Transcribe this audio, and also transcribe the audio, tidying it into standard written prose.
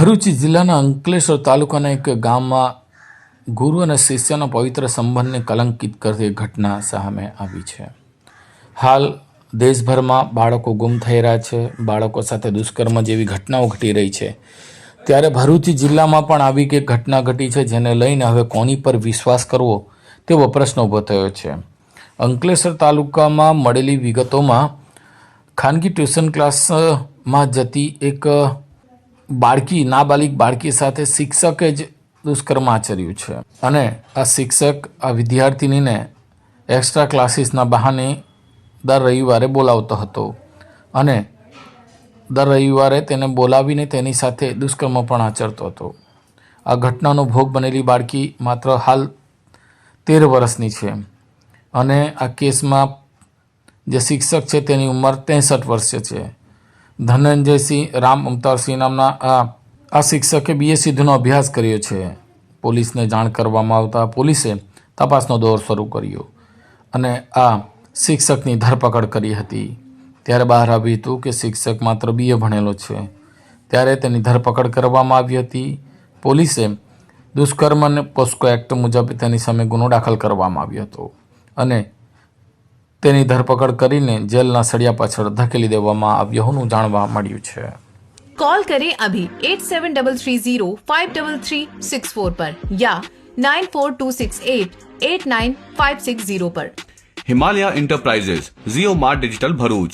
ભરૂચ જિલ્લાના અંકલેશ્વર તાલુકાના એક ગામમાં ગુરુ અને શિષ્યના પવિત્ર સંબંધને કલંકિત કરતી એક ઘટના સામે આવી છે. હાલ દેશભરમાં બાળકો ગુમ થઈ રહ્યા છે, બાળકો સાથે દુષ્કર્મ જેવી ઘટનાઓ ઘટી રહી છે. ત્યારે ભરૂચ જિલ્લામાં પણ આવી એક ઘટના ઘટી છે, જેને લઈને હવે કોની પર વિશ્વાસ કરવો તેવો પ્રશ્ન ઊભો થયો છે. અંકલેશ્વર તાલુકામાં મળેલી વિગતોમાં ખાનગી ટ્યુશન ક્લાસમાં જતી એક નાબાલિગ બાળકી સાથે શિક્ષકે જ દુષ્કર્મ આચર્યું છે અને આ શિક્ષક આ વિદ્યાર્થિનીને એક્સ્ટ્રા ક્લાસીસના બહાને દર રવિવારે બોલાવતો હતો અને દર રવિવારે તેને બોલાવીને તેની સાથે દુષ્કર્મ પણ આચરતો હતો. આ ઘટનાનો ભોગ બનેલી બાળકી માત્ર હાલ 13 વર્ષની છે અને આ કેસમાં જે શિક્ષક છે તેની ઉંમર 63 વર્ષ છે. ધનંજયસિંહ રામ અવતારસિંહ નામના આ શિક્ષકે BA સુધીનો અભ્યાસ કર્યો છે. પોલીસને જાણ કરવામાં આવતા પોલીસે તપાસનો દોર શરૂ કર્યો અને આ શિક્ષકની ધરપકડ કરી હતી. ત્યારે બહાર આવ્યું હતું કે શિક્ષક માત્ર BA ભણેલો છે. ત્યારે તેની ધરપકડ કરવામાં આવી હતી. પોલીસે દુષ્કર્મ અને પોસ્કો એક્ટ મુજબ તેની સામે ગુનો દાખલ કરવામાં આવ્યો હતો અને તેની ધરપકડ કરીને જેલના સળિયા પાછળ ધકેલી દેવામાં આવ્યો હોવાનું જાણવા મળ્યું છે. कॉल करें अभी 8733053364 पर या 9426889560 पर. हिमालय इंटरप्राइजेज जियो मार्ट डिजिटल भरूच